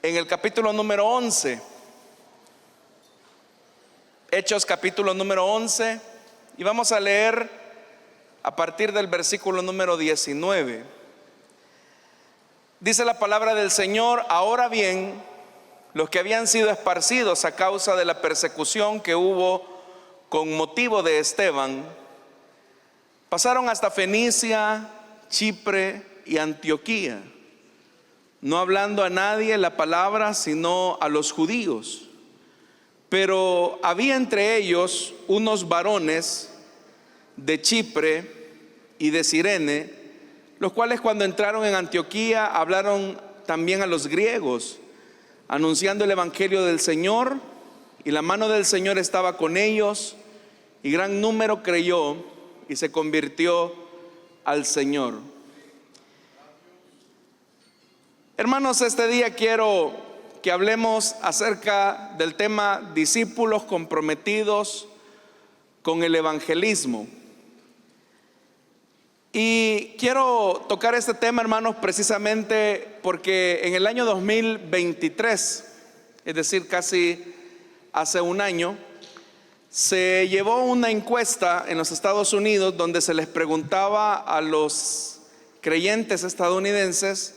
en el capítulo número 11. Hechos capítulo número 11, y vamos a leer a partir del versículo número 19. Dice la palabra del Señor: ahora bien, los que habían sido esparcidos a causa de la persecución que hubo con motivo de Esteban, pasaron hasta Fenicia, Chipre y Antioquía, no hablando a nadie la palabra sino a los judíos. Pero había entre ellos unos varones de Chipre y de Cirene, los cuales cuando entraron en Antioquía hablaron también a los griegos, anunciando el evangelio del Señor, y la mano del Señor estaba con ellos, y gran número creyó y se convirtió al Señor. Hermanos, este día quiero que hablemos acerca del tema discípulos comprometidos con el evangelismo. Y quiero tocar este tema, hermanos, precisamente porque en el año 2023, es decir, casi hace un año, se llevó una encuesta en los Estados Unidos donde se les preguntaba a los creyentes estadounidenses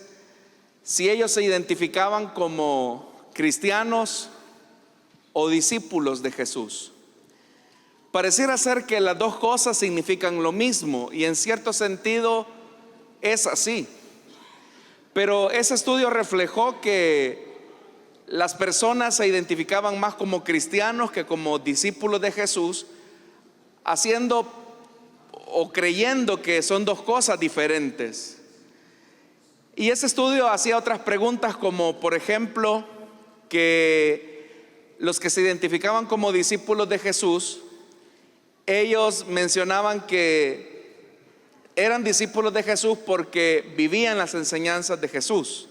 si ellos se identificaban como cristianos o discípulos de Jesús. Pareciera ser que las dos cosas significan lo mismo, y en cierto sentido es así. Pero ese estudio reflejó que las personas se identificaban más como cristianos que como discípulos de Jesús, haciendo o creyendo que son dos cosas diferentes. Y ese estudio hacía otras preguntas, como por ejemplo que los que se identificaban como discípulos de Jesús, ellos mencionaban que eran discípulos de Jesús porque vivían las enseñanzas de Jesús,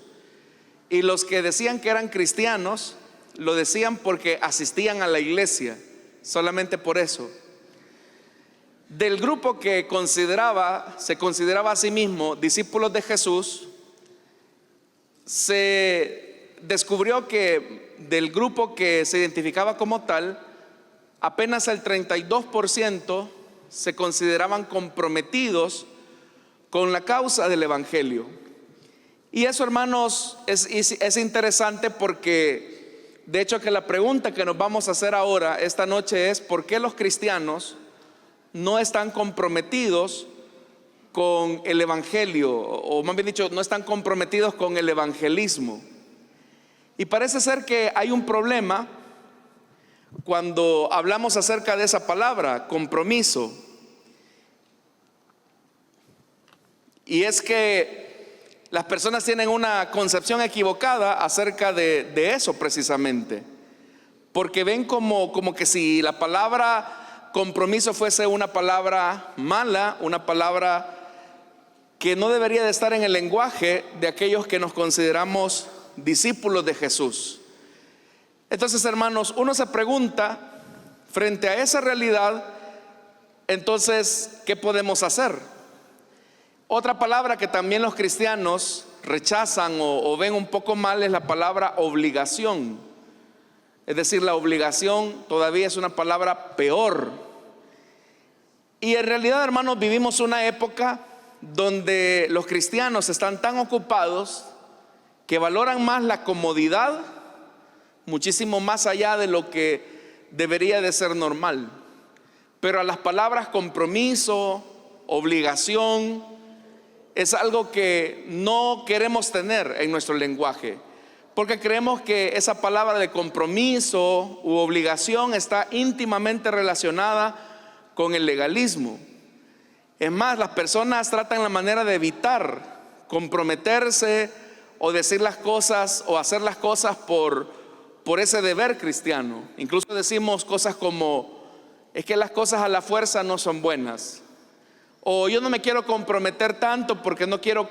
y los que decían que eran cristianos lo decían porque asistían a la iglesia, solamente por eso. Del grupo que se consideraba a sí mismo discípulos de Jesús, se descubrió que del grupo que se identificaba como tal, apenas el 32% se consideraban comprometidos con la causa del evangelio. Y eso, hermanos, es interesante porque de hecho que la pregunta que nos vamos a hacer ahora, esta noche, es: ¿por qué los cristianos no están comprometidos con el evangelio? O más bien dicho, no están comprometidos con el evangelismo. Y parece ser que hay un problema cuando hablamos acerca de esa palabra, compromiso. Y es que las personas tienen una concepción equivocada acerca de eso precisamente, porque ven como que si la palabra compromiso fuese una palabra mala, una palabra que no debería de estar en el lenguaje de aquellos que nos consideramos discípulos de Jesús. Entonces, hermanos, uno se pregunta, frente a esa realidad, entonces, ¿qué podemos hacer? Otra palabra que también los cristianos rechazan o ven un poco mal es la palabra obligación. Es decir, la obligación todavía es una palabra peor. Y en realidad, hermanos, vivimos una época donde los cristianos están tan ocupados que valoran más la comodidad, muchísimo más allá de lo que debería de ser normal. Pero a las palabras compromiso, obligación, es algo que no queremos tener en nuestro lenguaje, porque creemos que esa palabra de compromiso u obligación está íntimamente relacionada con el legalismo. Es más, las personas tratan la manera de evitar comprometerse o decir las cosas o hacer las cosas por ese deber cristiano. Incluso decimos cosas como: es que las cosas a la fuerza no son buenas, o yo no me quiero comprometer tanto porque no quiero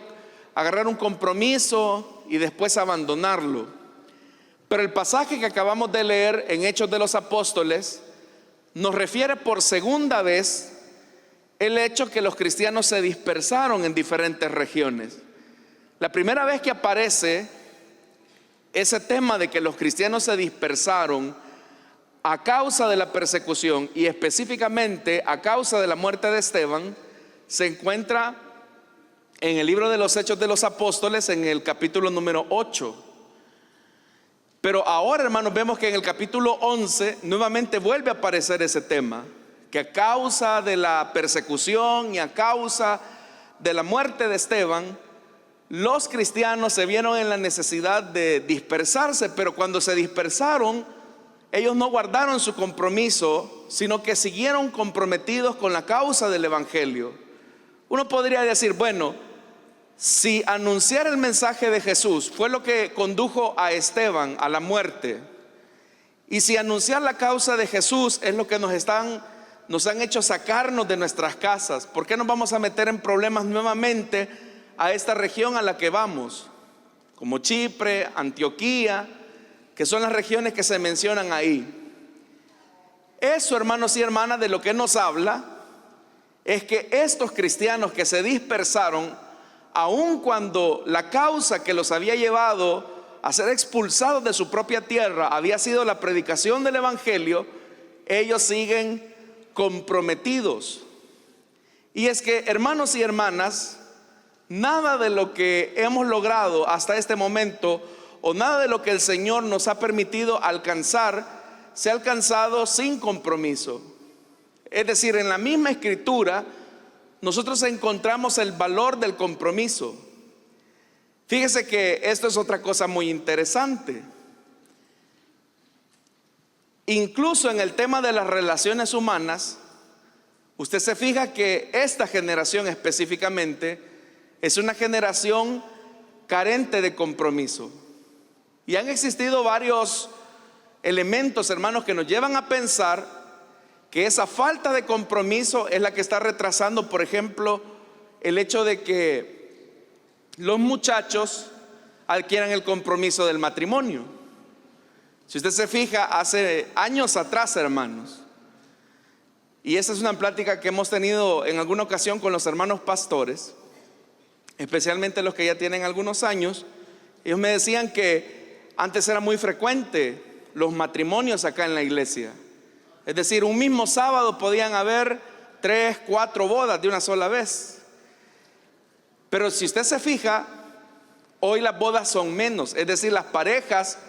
agarrar un compromiso y después abandonarlo. Pero el pasaje que acabamos de leer en Hechos de los Apóstoles nos refiere por segunda vez el hecho que los cristianos se dispersaron en diferentes regiones. La primera vez que aparece ese tema de que los cristianos se dispersaron a causa de la persecución y específicamente a causa de la muerte de Esteban, se encuentra en el libro de los Hechos de los Apóstoles, en el capítulo número 8. Pero ahora, hermanos, vemos que en el capítulo 11 nuevamente vuelve a aparecer ese tema, que a causa de la persecución y a causa de la muerte de Esteban, los cristianos se vieron en la necesidad de dispersarse. Pero cuando se dispersaron, ellos no guardaron su compromiso, sino que siguieron comprometidos con la causa del evangelio. Uno podría decir, bueno, si anunciar el mensaje de Jesús fue lo que condujo a Esteban a la muerte, y si anunciar la causa de Jesús es lo que nos han hecho sacarnos de nuestras casas, ¿por qué nos vamos a meter en problemas nuevamente a esta región a la que vamos? Como Chipre, Antioquía, que son las regiones que se mencionan ahí. Eso, hermanos y hermanas, de lo que nos habla es que estos cristianos que se dispersaron, aun cuando la causa que los había llevado a ser expulsados de su propia tierra había sido la predicación del evangelio, ellos siguen comprometidos. Y es que, hermanos y hermanas, nada de lo que hemos logrado hasta este momento, o nada de lo que el Señor nos ha permitido alcanzar, se ha alcanzado sin compromiso. Es decir, en la misma escritura nosotros encontramos el valor del compromiso. Fíjese que esto es otra cosa muy interesante. Incluso en el tema de las relaciones humanas, usted se fija que esta generación específicamente es una generación carente de compromiso. Y han existido varios elementos, hermanos, que nos llevan a pensar que esa falta de compromiso es la que está retrasando, por ejemplo, el hecho de que los muchachos adquieran el compromiso del matrimonio. Si usted se fija, hace años atrás, hermanos, y esa es una plática que hemos tenido en alguna ocasión con los hermanos pastores, especialmente los que ya tienen algunos años, ellos me decían que antes era muy frecuente los matrimonios acá en la iglesia. Es decir, un mismo sábado podían haber 3, 4 bodas de una sola vez. Pero si usted se fija, hoy las bodas son menos. Es decir, las parejas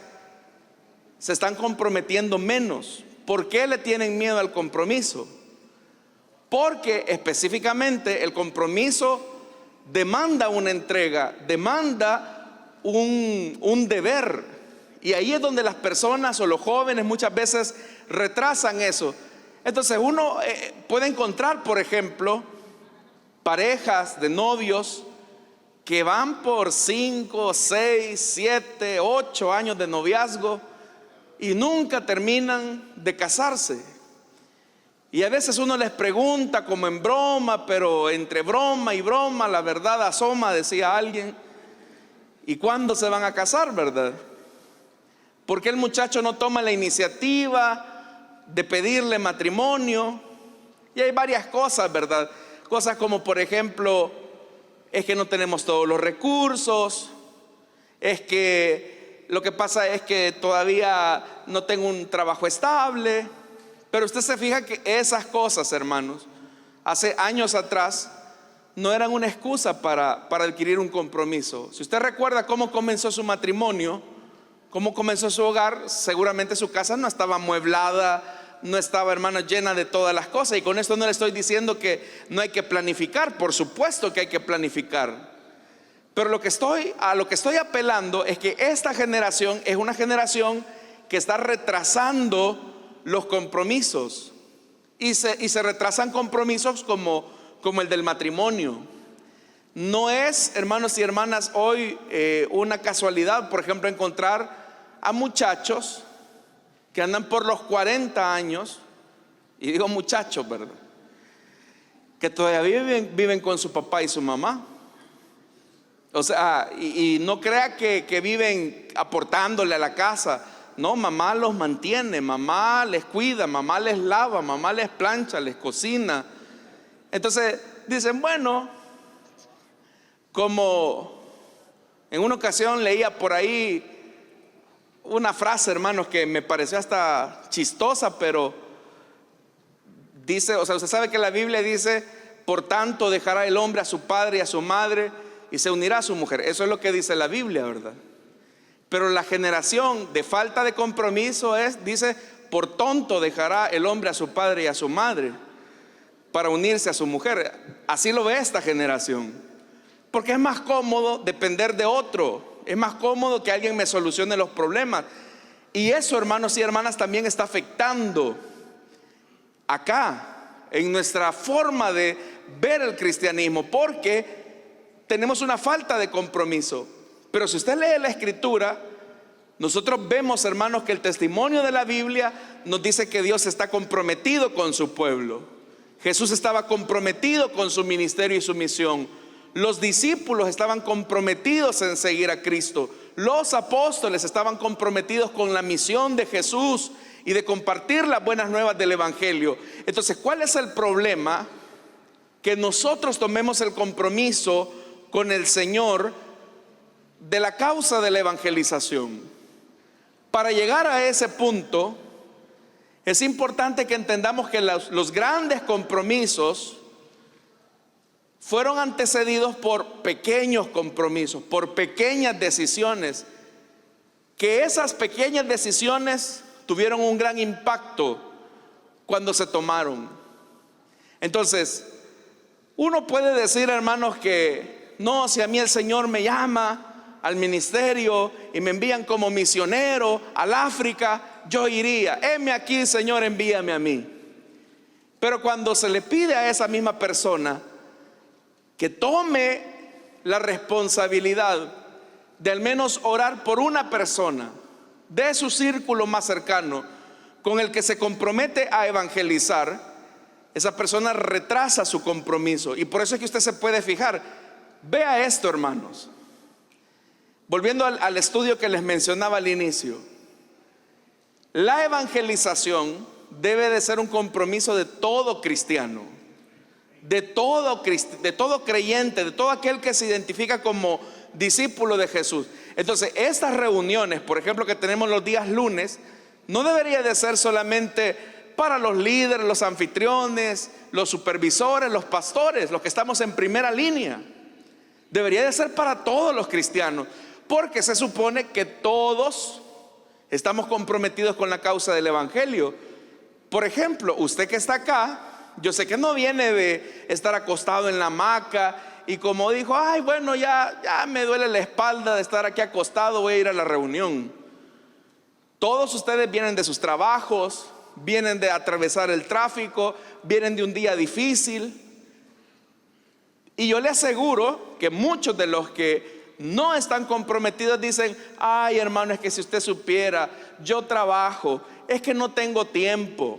se están comprometiendo menos. ¿Por qué le tienen miedo al compromiso? Porque específicamente el compromiso demanda una entrega, demanda un deber. Y ahí es donde las personas o los jóvenes muchas veces retrasan eso. Entonces uno puede encontrar, por ejemplo, parejas de novios que van por 5, 6, 7, 8 años de noviazgo y nunca terminan de casarse. Y a veces uno les pregunta como en broma, pero entre broma y broma la verdad asoma, decía alguien. ¿Y cuándo se van a casar, verdad? ¿Por qué el muchacho no toma la iniciativa de pedirle matrimonio? Y hay varias cosas, ¿verdad? Cosas como, por ejemplo, es que no tenemos todos los recursos, es que lo que pasa es que todavía no tengo un trabajo estable. Pero usted se fija que esas cosas, hermanos, hace años atrás no eran una excusa para adquirir un compromiso. Si usted recuerda cómo comenzó su matrimonio, cómo comenzó su hogar, seguramente su casa no estaba amueblada, no estaba, hermanos, llena de todas las cosas. Y con esto no le estoy diciendo que no hay que planificar, por supuesto que hay que planificar. Pero a lo que estoy apelando es que esta generación es una generación que está retrasando los compromisos. Y se retrasan compromisos como el del matrimonio. No es, hermanos y hermanas, hoy una casualidad, por ejemplo, encontrar a muchachos que andan por los 40 años, y digo muchachos, ¿verdad?, que todavía viven con su papá y su mamá. O sea, y no crea que viven aportándole a la casa. No, mamá los mantiene, mamá les cuida, mamá les lava, mamá les plancha, les cocina. Entonces dicen, bueno, como en una ocasión leía por ahí una frase, hermanos, que me pareció hasta chistosa, pero dice, o sea, usted sabe que la Biblia dice: por tanto dejará el hombre a su padre y a su madre y se unirá a su mujer. Eso es lo que dice la Biblia, ¿verdad? Pero la generación de falta de compromiso dice: por tonto dejará el hombre a su padre y a su madre para unirse a su mujer. Así lo ve esta generación, porque es más cómodo depender de otro, es más cómodo que alguien me solucione los problemas. Y eso, hermanos y hermanas, también está afectando acá en nuestra forma de ver el cristianismo, porque tenemos una falta de compromiso. Pero si usted lee la Escritura, nosotros vemos, hermanos, que el testimonio de la Biblia nos dice que Dios está comprometido con su pueblo. Jesús estaba comprometido con su ministerio y su misión. Los discípulos estaban comprometidos en seguir a Cristo. Los apóstoles estaban comprometidos con la misión de Jesús y de compartir las buenas nuevas del Evangelio. Entonces, ¿cuál es el problema? Que nosotros tomemos el compromiso con el Señor de la causa de la evangelización. Para llegar a ese punto, es importante que entendamos que los grandes compromisos fueron antecedidos por pequeños compromisos, por pequeñas decisiones, que esas pequeñas decisiones tuvieron un gran impacto cuando se tomaron. Entonces, uno puede decir, hermanos, que no, si a mí el Señor me llama al ministerio y me envían como misionero al África, yo iría. Heme aquí, Señor, envíame a mí. Pero cuando se le pide a esa misma persona que tome la responsabilidad de al menos orar por una persona de su círculo más cercano con el que se compromete a evangelizar, esa persona retrasa su compromiso. Y por eso es que usted se puede fijar. Vea esto, hermanos. Volviendo al estudio que les mencionaba al inicio, la evangelización debe de ser un compromiso de todo cristiano, de todo creyente, de todo aquel que se identifica como discípulo de Jesús. Entonces, estas reuniones, por ejemplo, que tenemos los días lunes, no debería de ser solamente para los líderes, los anfitriones, los supervisores, los pastores, los que estamos en primera línea. Debería de ser para todos los cristianos, porque se supone que todos estamos comprometidos con la causa del evangelio. Por ejemplo, usted que está acá, yo sé que no viene de estar acostado en la hamaca y como dijo: ay, bueno, ya me duele la espalda de estar aquí acostado, voy a ir a la reunión. Todos ustedes vienen de sus trabajos, vienen de atravesar el tráfico, vienen de un día difícil. Y yo le aseguro que muchos de los que no están comprometidos dicen: ay, hermano, es que si usted supiera, yo trabajo, es que no tengo tiempo.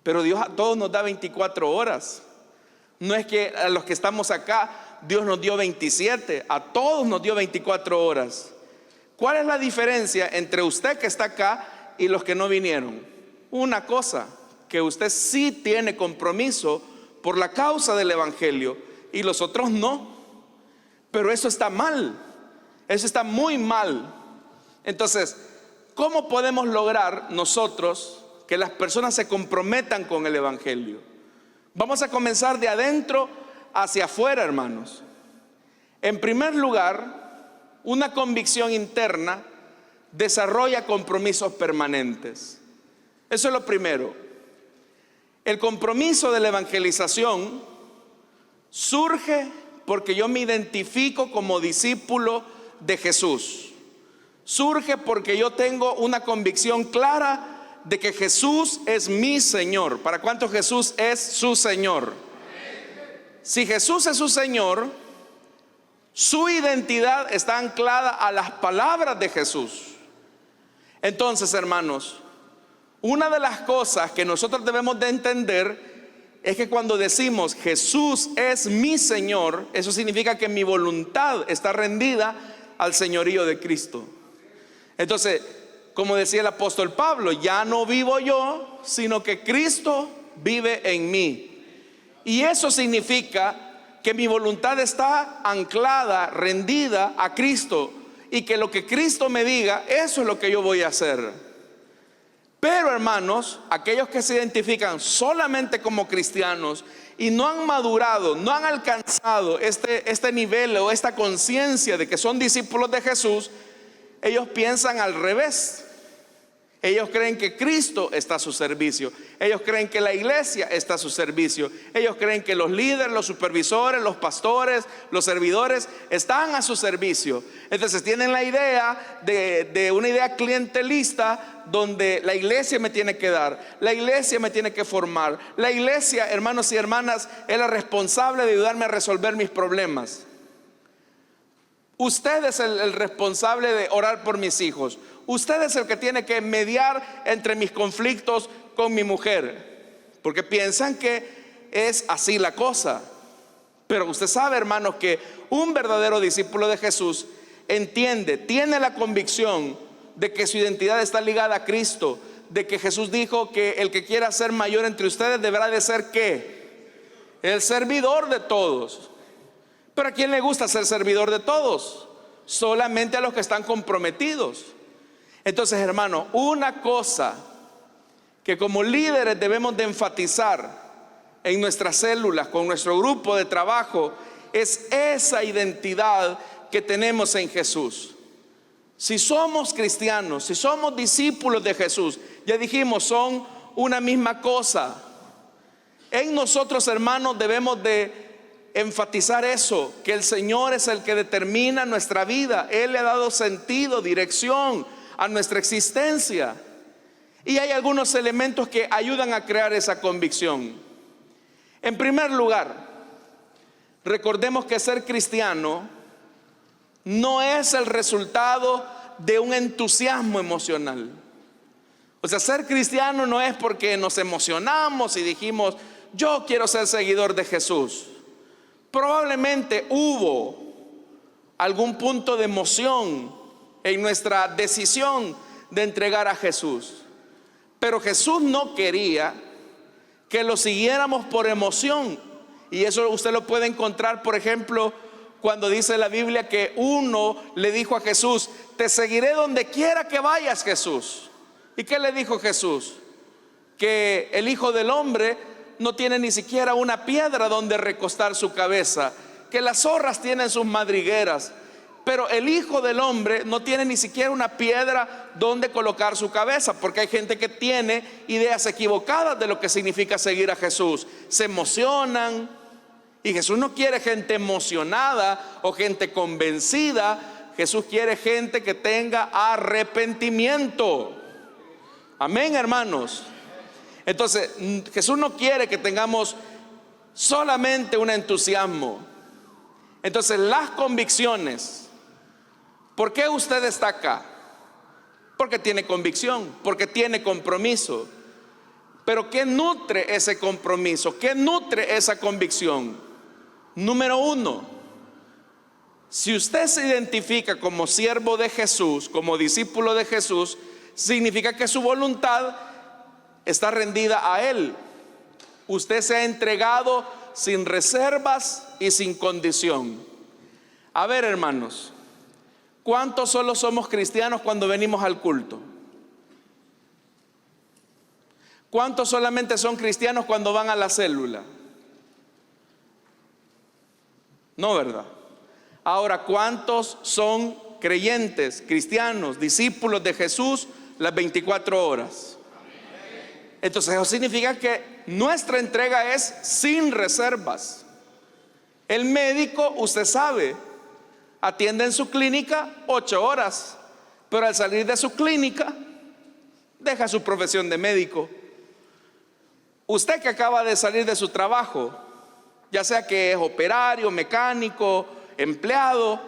Pero Dios a todos nos da 24 horas. No es que a los que estamos acá Dios nos dio 27, a todos nos dio 24 horas. ¿Cuál es la diferencia entre usted que está acá y los que no vinieron? Una cosa, que usted sí tiene compromiso por la causa del evangelio y los otros no. Pero eso está mal, eso está muy mal. Entonces, ¿cómo podemos lograr nosotros que las personas se comprometan con el evangelio? Vamos a comenzar de adentro hacia afuera, hermanos. En primer lugar, una convicción interna desarrolla compromisos permanentes. Eso es lo primero. El compromiso de la evangelización surge porque yo me identifico como discípulo de Jesús. Surge porque yo tengo una convicción clara de que Jesús es mi Señor. ¿Para cuántos Jesús es su Señor? Si Jesús es su Señor, su identidad está anclada a las palabras de Jesús. Entonces, hermanos, una de las cosas que nosotros debemos de entender es que cuando decimos Jesús es mi Señor, eso significa que mi voluntad está rendida al señorío de Cristo. Entonces, como decía el apóstol Pablo, ya no vivo yo, sino que Cristo vive en mí. Y eso significa que mi voluntad está anclada, rendida a Cristo. y que lo que Cristo me diga, eso es lo que yo voy a hacer. Pero hermanos, aquellos que se identifican solamente como cristianos y no han madurado, no han alcanzado este nivel o esta conciencia de que son discípulos de Jesús, ellos piensan al revés. Ellos creen que Cristo está a su servicio. Ellos creen que la iglesia está a su servicio. Ellos creen que los líderes, los supervisores, los pastores, los servidores están a su servicio. Entonces tienen la idea de una idea clientelista, donde la iglesia me tiene que dar, la iglesia me tiene que formar, la iglesia, hermanos y hermanas, es la responsable de ayudarme a resolver mis problemas. Usted es el responsable de orar por mis hijos. Usted es el que tiene que mediar entre mis conflictos con mi mujer, porque piensan que es así la cosa. Pero usted sabe, hermanos, que un verdadero discípulo de Jesús entiende, tiene la convicción de que su identidad está ligada a Cristo, de que Jesús dijo que el que quiera ser mayor entre ustedes deberá de ser ¿qué? El servidor de todos. Pero ¿a quién le gusta ser servidor de todos? Solamente a los que están comprometidos. Entonces, hermano, una cosa que como líderes debemos de enfatizar en nuestras células, con nuestro grupo de trabajo, es esa identidad que tenemos en Jesús. Si somos cristianos, si somos discípulos de Jesús, ya dijimos, son una misma cosa. En nosotros, hermanos, debemos de enfatizar eso, que el Señor es el que determina nuestra vida. Él le ha dado sentido, dirección a nuestra existencia. Y hay algunos elementos que ayudan a crear esa convicción. En primer lugar, recordemos que ser cristiano no es el resultado de un entusiasmo emocional. O sea, ser cristiano no es porque nos emocionamos y dijimos, yo quiero ser seguidor de Jesús. Probablemente hubo algún punto de emoción en nuestra decisión de entregar a Jesús, pero Jesús no quería que lo siguiéramos por emoción. Y eso usted lo puede encontrar, por ejemplo, cuando dice la Biblia que uno le dijo a Jesús, te seguiré donde quiera que vayas, Jesús. ¿Y qué le dijo Jesús? Que el Hijo del Hombre no tiene ni siquiera una piedra donde recostar su cabeza, que las zorras tienen sus madrigueras, pero el Hijo del Hombre no tiene ni siquiera una piedra donde colocar su cabeza, porque hay gente que tiene ideas equivocadas de lo que significa seguir a Jesús. Se emocionan, y Jesús no quiere gente emocionada o gente convencida. Jesús quiere gente que tenga arrepentimiento. Amén, hermanos. Entonces, Jesús no quiere que tengamos solamente un entusiasmo. Entonces, las convicciones. ¿Por qué usted está acá? Porque tiene convicción, porque tiene compromiso. Pero ¿qué nutre ese compromiso? ¿Qué nutre esa convicción? Número uno, si usted se identifica como siervo de Jesús, como discípulo de Jesús, significa que su voluntad está rendida a Él. Usted se ha entregado sin reservas y sin condición. A ver, hermanos, ¿cuántos solo somos cristianos cuando venimos al culto? ¿Cuántos solamente son cristianos cuando van a la célula? No, ¿verdad? Ahora, ¿cuántos son creyentes, cristianos, discípulos de Jesús las 24 horas? Entonces eso significa que nuestra entrega es sin reservas. El médico, usted sabe, atiende en su clínica 8 horas, pero al salir de su clínica deja su profesión de médico. Usted que acaba de salir de su trabajo, ya sea que es operario, mecánico, empleado,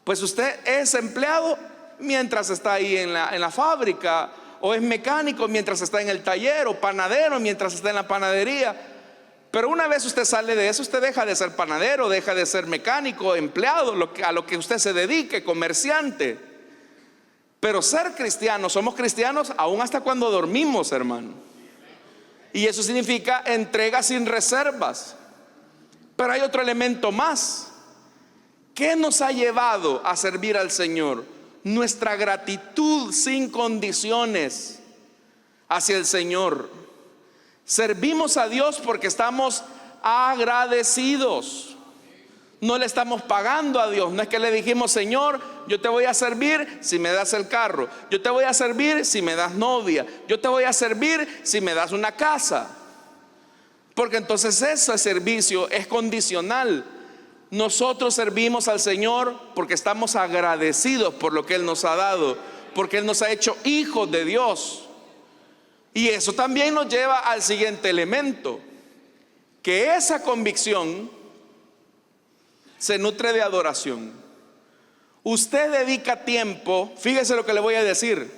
pues usted es empleado mientras está ahí en la fábrica, o es mecánico mientras está en el taller, o panadero mientras está en la panadería. Pero una vez usted sale de eso, usted deja de ser panadero, deja de ser mecánico, empleado, a lo que usted se dedique, comerciante. Pero ser cristiano, somos cristianos aún hasta cuando dormimos, hermano. Y eso significa entrega sin reservas. Pero hay otro elemento más. ¿Qué nos ha llevado a servir al Señor? Nuestra gratitud sin condiciones hacia el Señor. Servimos a Dios porque estamos agradecidos. No le estamos pagando a Dios. No es que le dijimos: Señor, yo te voy a servir si me das el carro, yo te voy a servir si me das novia, yo te voy a servir si me das una casa. Porque entonces ese servicio es condicional. Nosotros servimos al Señor porque estamos agradecidos por lo que Él nos ha dado, porque Él nos ha hecho hijos de Dios. Y eso también nos lleva al siguiente elemento, que esa convicción se nutre de adoración. Usted dedica tiempo, fíjese lo que le voy a decir,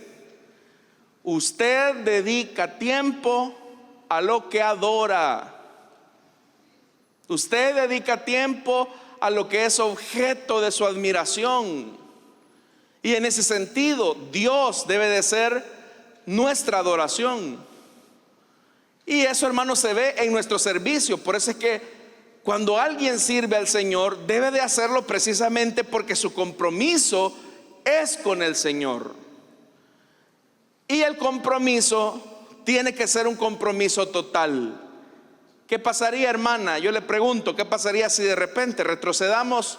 usted dedica tiempo a lo que adora. Usted dedica tiempo a lo que es objeto de su admiración. Y en ese sentido, Dios debe de ser nuestra adoración. Y eso, hermanos, se ve en nuestro servicio. Por eso es que cuando alguien sirve al Señor, debe de hacerlo precisamente porque su compromiso es con el Señor. Y el compromiso tiene que ser un compromiso total. ¿Qué pasaría, hermana? Yo le pregunto, ¿qué pasaría si de repente retrocedamos?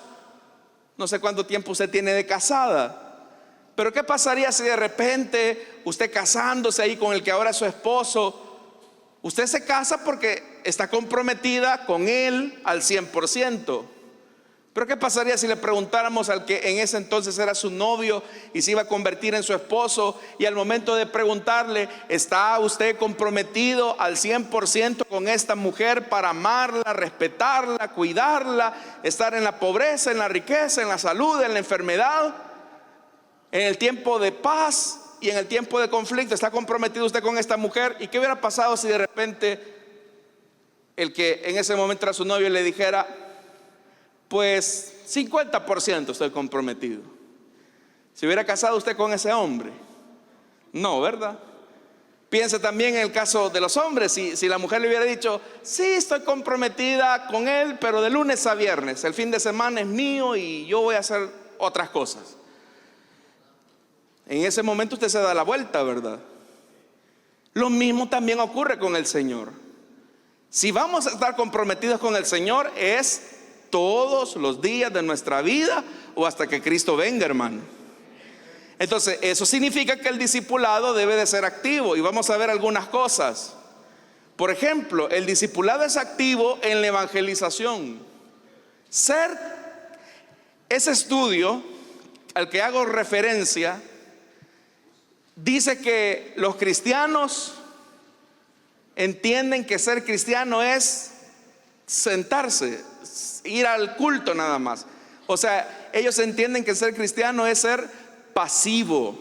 No sé cuánto tiempo usted tiene de casada, pero ¿qué pasaría si de repente usted casándose ahí con el que ahora es su esposo, usted se casa porque está comprometida con él al 100%? Pero ¿qué pasaría si le preguntáramos al que en ese entonces era su novio y se iba a convertir en su esposo, y al momento de preguntarle: ¿está usted comprometido al 100% con esta mujer para amarla, respetarla, cuidarla, estar en la pobreza, en la riqueza, en la salud, en la enfermedad, en el tiempo de paz y en el tiempo de conflicto? ¿Está comprometido usted con esta mujer? ¿Y qué hubiera pasado si de repente el que en ese momento era su novio le dijera: pues 50% estoy comprometido? ¿Se hubiera casado usted con ese hombre? No, ¿verdad? Piense también en el caso de los hombres. Si la mujer le hubiera dicho: sí, estoy comprometida con él, pero de lunes a viernes, el fin de semana es mío y yo voy a hacer otras cosas. En ese momento usted se da la vuelta, ¿verdad? Lo mismo también ocurre con el Señor. Si vamos a estar comprometidos con el Señor, es todos los días de nuestra vida o hasta que Cristo venga, hermano. Entonces eso significa que el discipulado debe de ser activo, y vamos a ver algunas cosas. Por ejemplo, el discipulado es activo en la evangelización. Ese estudio al que hago referencia dice que los cristianos entienden que ser cristiano es sentarse, ir al culto nada más. O sea, ellos entienden que ser cristiano es ser pasivo.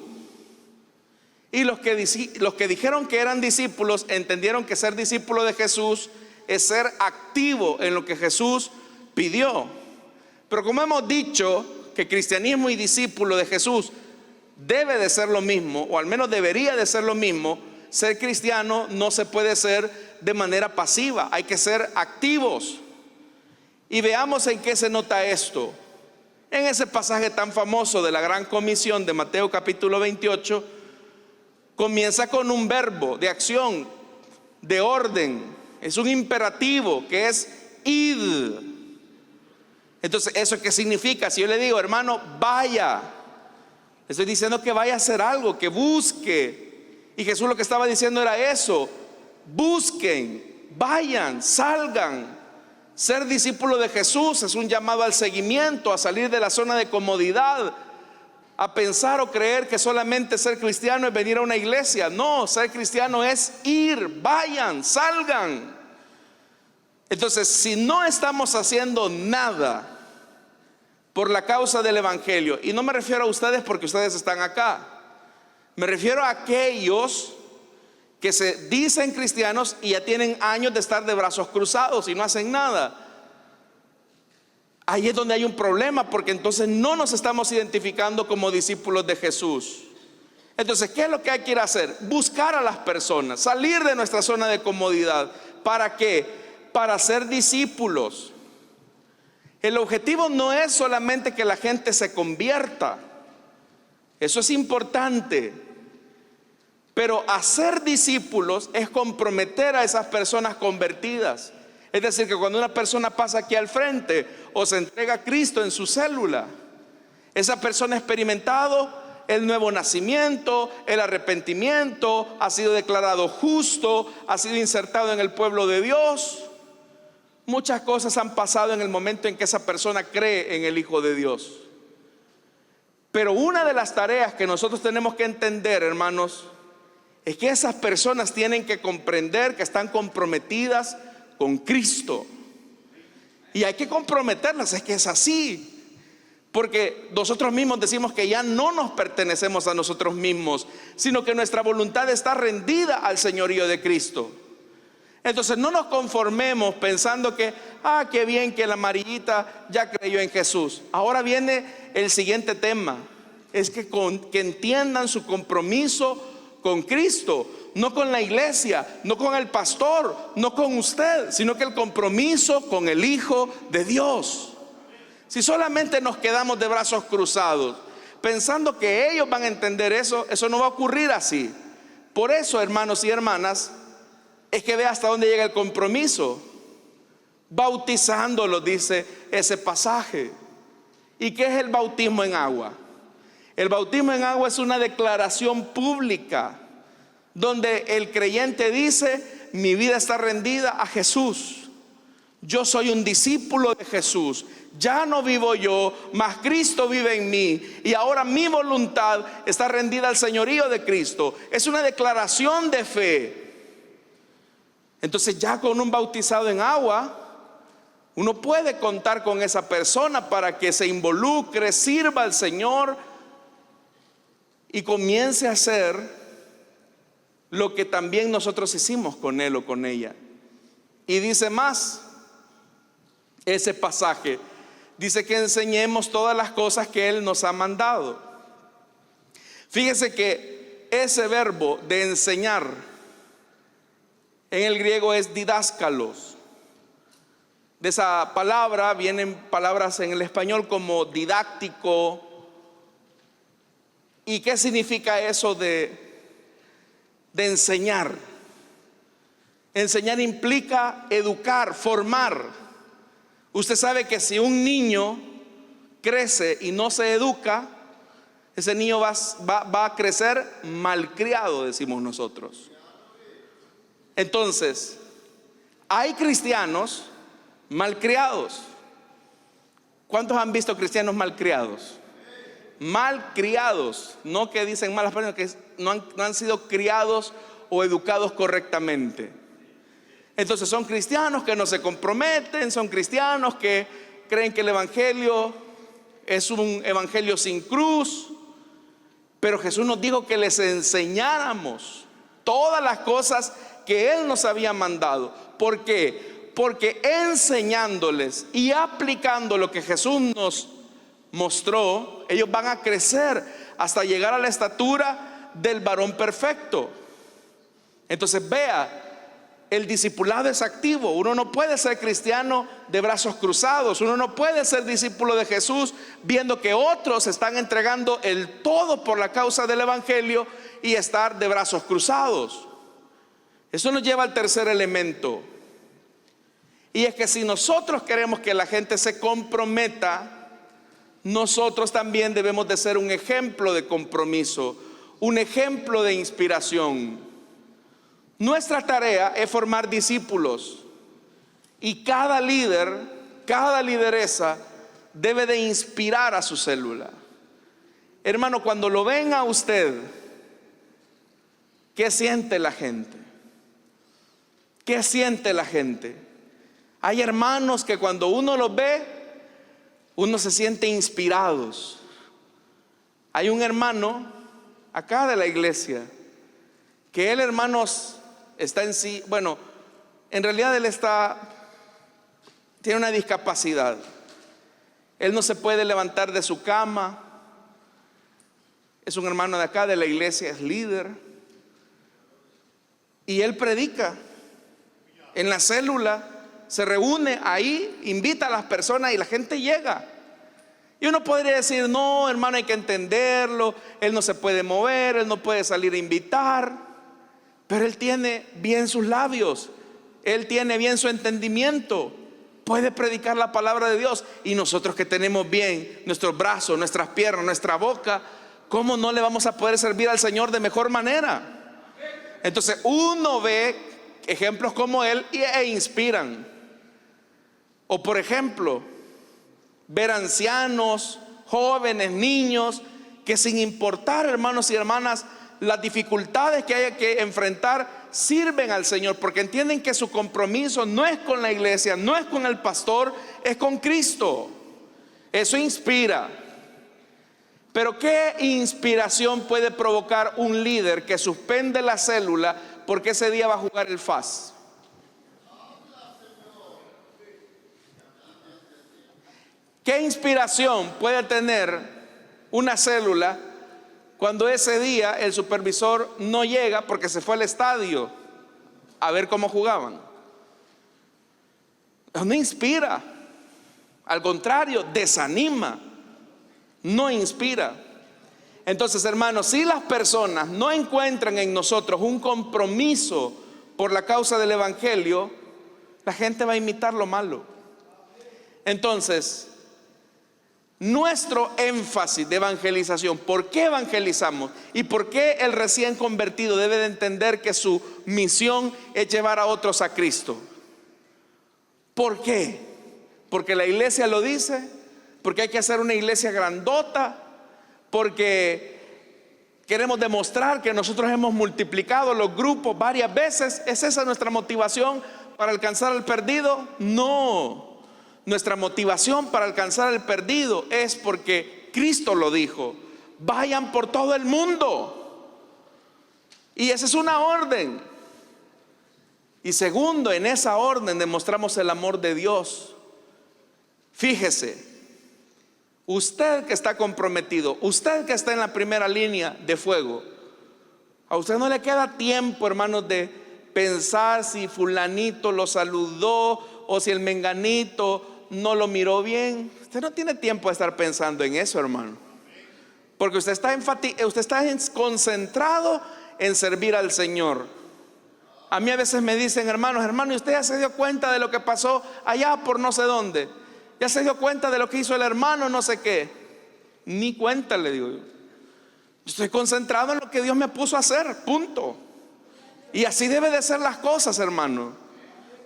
Y los que dijeron que eran discípulos entendieron que ser discípulo de Jesús es ser activo en lo que Jesús pidió. Pero como hemos dicho que cristianismo y discípulo de Jesús debe de ser lo mismo, o al menos debería de ser lo mismo, ser cristiano no se puede ser de manera pasiva, hay que ser activos. Y veamos en qué se nota esto. En ese pasaje tan famoso de la Gran Comisión de Mateo capítulo 28, comienza con un verbo de acción, de orden. Es un imperativo que es id. Entonces, ¿eso qué significa? Si yo le digo: hermano, vaya, estoy diciendo que vaya a hacer algo, que busque. Y Jesús lo que estaba diciendo era eso: busquen, vayan, salgan. Ser discípulo de Jesús es un llamado al seguimiento, a salir de la zona de comodidad, a pensar o creer que solamente ser cristiano es venir a una iglesia. No, ser cristiano es ir, vayan, salgan. Entonces, si no estamos haciendo nada por la causa del evangelio, y no me refiero a ustedes porque ustedes están acá, me refiero a aquellos que se dicen cristianos y ya tienen años de estar de brazos cruzados y no hacen nada. Ahí es donde hay un problema, porque entonces no nos estamos identificando como discípulos de Jesús. Entonces, ¿qué es lo que hay que ir a hacer? Buscar a las personas, salir de nuestra zona de comodidad. ¿Para qué? Para ser discípulos. El objetivo no es solamente que la gente se convierta, eso es importante, pero hacer discípulos es comprometer a esas personas convertidas. Es decir, que cuando una persona pasa aquí al frente o se entrega a Cristo en su célula, esa persona ha experimentado el nuevo nacimiento, el arrepentimiento, ha sido declarado justo, ha sido insertado en el pueblo de Dios. Muchas cosas han pasado en el momento en que esa persona cree en el Hijo de Dios. Pero una de las tareas que nosotros tenemos que entender, hermanos, es que esas personas tienen que comprender que están comprometidas con Cristo. Y hay que comprometerlas, es que es así. Porque nosotros mismos decimos que ya no nos pertenecemos a nosotros mismos, sino que nuestra voluntad está rendida al señorío de Cristo. Entonces no nos conformemos pensando que, qué bien que la amarillita ya creyó en Jesús. Ahora viene el siguiente tema, es que entiendan su compromiso con Cristo, no con la iglesia, no con el pastor, no con usted, sino que el compromiso con el Hijo de Dios. Si solamente nos quedamos de brazos cruzados pensando que ellos van a entender eso, eso no va a ocurrir así. Por eso, hermanos y hermanas, es que ve hasta dónde llega el compromiso. Bautizándolo, dice ese pasaje. ¿Y qué es el bautismo en agua? El bautismo en agua es una declaración pública donde el creyente dice: mi vida está rendida a Jesús. Yo soy un discípulo de Jesús. Ya no vivo yo, mas Cristo vive en mí. Y ahora mi voluntad está rendida al señorío de Cristo. Es una declaración de fe. Entonces ya con un bautizado en agua, uno puede contar con esa persona para que se involucre, sirva al Señor y comience a hacer lo que también nosotros hicimos con él o con ella. Y dice más ese pasaje, dice que enseñemos todas las cosas que él nos ha mandado. Fíjese que ese verbo de enseñar en el griego es didáskalos. De esa palabra vienen palabras en el español como didáctico. ¿Y qué significa eso de enseñar? Enseñar implica educar, formar. Usted sabe que si un niño crece y no se educa, ese niño va a crecer malcriado, decimos nosotros. Entonces, hay cristianos malcriados. ¿Cuántos han visto cristianos malcriados? Malcriados, no que dicen malas palabras, que no han sido criados o educados correctamente. Entonces son cristianos que no se comprometen, son cristianos que creen que el evangelio es un evangelio sin cruz. Pero Jesús nos dijo que les enseñáramos todas las cosas que Él nos había mandado. ¿Por qué? Porque enseñándoles y aplicando lo que Jesús nos mostró, ellos van a crecer hasta llegar a la estatura del varón perfecto. Entonces vea, el discipulado es activo. Uno no puede ser cristiano de brazos cruzados. Uno no puede ser discípulo de Jesús viendo que otros están entregando el todo por la causa del evangelio y estar de brazos cruzados. Eso nos lleva al tercer elemento, y es que si nosotros queremos que la gente se comprometa, nosotros también debemos de ser un ejemplo de compromiso, un ejemplo de inspiración. Nuestra tarea es formar discípulos, y cada líder, cada lideresa debe de inspirar a su célula. Hermano, cuando lo ven a usted, ¿qué siente la gente? ¿Qué siente la gente? Hay hermanos que cuando uno los ve, uno se siente inspirados. Hay un hermano acá de la iglesia que él, hermanos, está en sí, bueno, en realidad él tiene una discapacidad. Él no se puede levantar de su cama. Es un hermano de acá de la iglesia, es líder, y él predica en la célula se reúne ahí, invita a las personas y la gente llega. Y uno podría decir, no, hermano, hay que entenderlo, él no se puede mover, él no puede salir a invitar, pero él tiene bien sus labios, él tiene bien su entendimiento, puede predicar la palabra de Dios. Y nosotros que tenemos bien nuestros brazos, nuestras piernas, nuestra boca, ¿cómo no le vamos a poder servir al Señor de mejor manera? Entonces uno ve ejemplos como él e inspiran. O por ejemplo, ver ancianos, jóvenes, niños, que sin importar, hermanos y hermanas, las dificultades que haya que enfrentar, sirven al Señor, porque entienden que su compromiso no es con la iglesia, no es con el pastor, es con Cristo. Eso inspira. Pero ¿qué inspiración puede provocar un líder que suspende la célula porque ese día va a jugar el FAS? ¿Qué inspiración puede tener una célula cuando ese día el supervisor no llega porque se fue al estadio a ver cómo jugaban? No inspira, al contrario, desanima, no inspira. Entonces, hermanos, si las personas no encuentran en nosotros un compromiso por la causa del evangelio, la gente va a imitar lo malo. Entonces, nuestro énfasis de evangelización, ¿por qué evangelizamos? ¿Y por qué el recién convertido debe de entender que su misión es llevar a otros a Cristo? ¿Por qué? Porque la iglesia lo dice, porque hay que hacer una iglesia grandota, porque queremos demostrar que nosotros hemos multiplicado los grupos varias veces. ¿Es esa nuestra motivación para alcanzar al perdido? No. Nuestra motivación para alcanzar al perdido es porque Cristo lo dijo: vayan por todo el mundo. Y esa es una orden. Y segundo, en esa orden demostramos el amor de Dios. Fíjese, usted que está comprometido, usted que está en la primera línea de fuego, a usted no le queda tiempo, hermanos, de pensar si fulanito lo saludó o si el menganito no lo miró bien. Usted no tiene tiempo de estar pensando en eso, hermano, porque usted está concentrado en servir al Señor. A mí a veces me dicen, hermano, ¿y usted ya se dio cuenta de lo que pasó allá por no sé dónde? ¿Ya se dio cuenta de lo que hizo el hermano no sé qué? Ni cuenta, le digo yo. Estoy concentrado en lo que Dios me puso a hacer, punto. Y así debe de ser las cosas, hermano.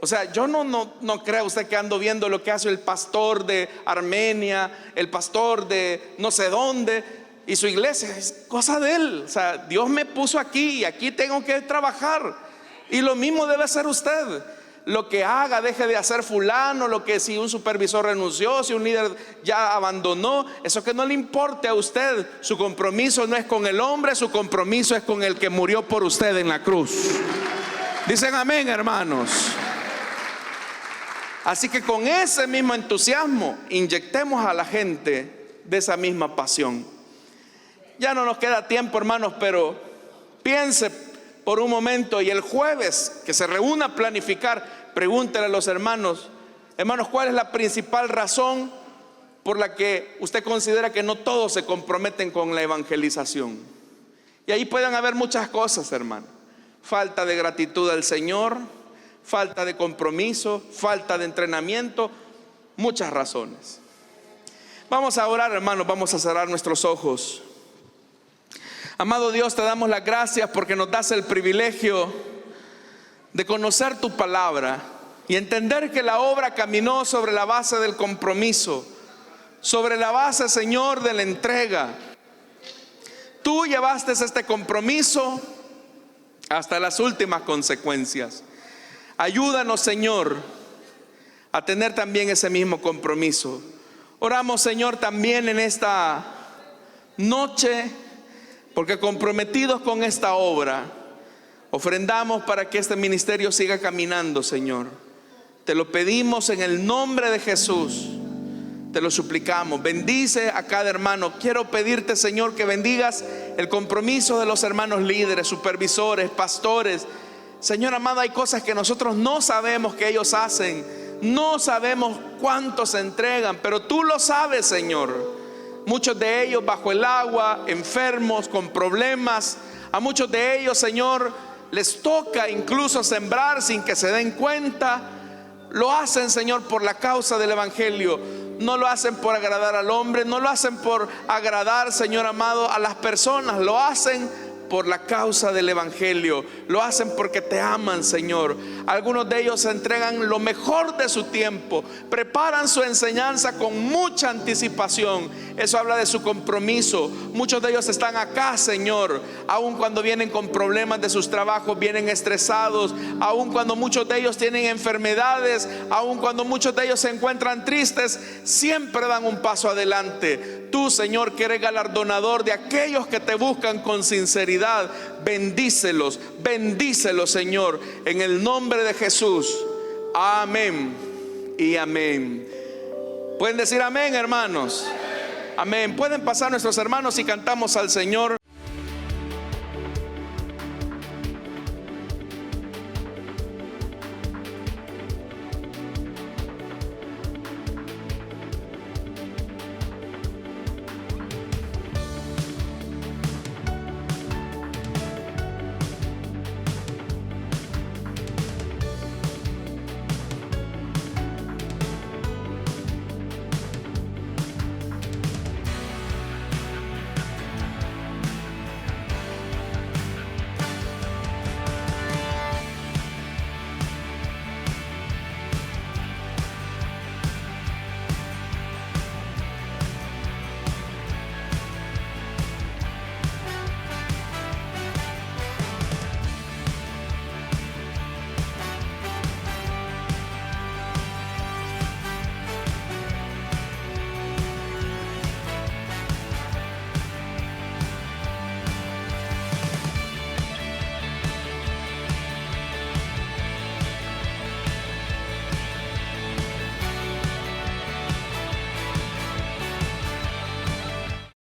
O sea, yo no crea usted que ando viendo lo que hace el pastor de Armenia, el pastor de no sé dónde y su iglesia. Es cosa de él. O sea, Dios me puso aquí y aquí tengo que trabajar. Y lo mismo debe hacer usted. Lo que haga, deje de hacer fulano, lo que si un supervisor renunció, si un líder ya abandonó, eso que no le importe a usted. Su compromiso no es con el hombre, su compromiso es con el que murió por usted en la cruz. Dicen amén, hermanos. Así que con ese mismo entusiasmo inyectemos a la gente de esa misma pasión. Ya no nos queda tiempo, hermanos, pero piense por un momento, y el jueves que se reúna a planificar, pregúntele a los hermanos, ¿cuál es la principal razón por la que usted considera que no todos se comprometen con la evangelización? Y ahí pueden haber muchas cosas, hermano. Falta de gratitud al Señor, falta de compromiso, falta de entrenamiento, muchas razones. Vamos a orar, hermanos, vamos a cerrar nuestros ojos. Amado Dios, te damos las gracias porque nos das el privilegio de conocer tu palabra y entender que la obra caminó sobre la base del compromiso, sobre la base, Señor, de la entrega. Tú llevaste este compromiso hasta las últimas consecuencias. Ayúdanos, Señor, a tener también ese mismo compromiso. Oramos, Señor, también en esta noche, porque comprometidos con esta obra, ofrendamos para que este ministerio siga caminando, Señor. Te lo pedimos en el nombre de Jesús. Te lo suplicamos. Bendice a cada hermano. Quiero pedirte, Señor, que bendigas el compromiso de los hermanos líderes, supervisores, pastores. Señor amado, hay cosas que nosotros no sabemos que ellos hacen No sabemos cuántos se entregan, pero tú lo sabes, Señor. Muchos de ellos bajo el agua, enfermos, con problemas. A muchos de ellos, Señor, les toca incluso sembrar sin que se den cuenta. Lo hacen, Señor, por la causa del evangelio. No lo hacen por agradar al hombre, no lo hacen por agradar, Señor amado, a las personas. Lo hacen por la causa del evangelio. Lo hacen porque te aman, Señor. Algunos de ellos se entregan lo mejor de su tiempo, preparan su enseñanza con mucha anticipación. Eso habla de su compromiso. Muchos de ellos están acá, Señor, aun cuando vienen con problemas de sus trabajos, vienen estresados, aun cuando muchos de ellos tienen enfermedades, aun cuando muchos de ellos se encuentran tristes, siempre dan un paso adelante. Tú, Señor, que eres galardonador de aquellos que te buscan con sinceridad, bendícelos, bendícelos, Señor, en el nombre de Jesús. Amén y amén. ¿Pueden decir amén, hermanos? Amén. Pueden pasar nuestros hermanos y cantamos al Señor.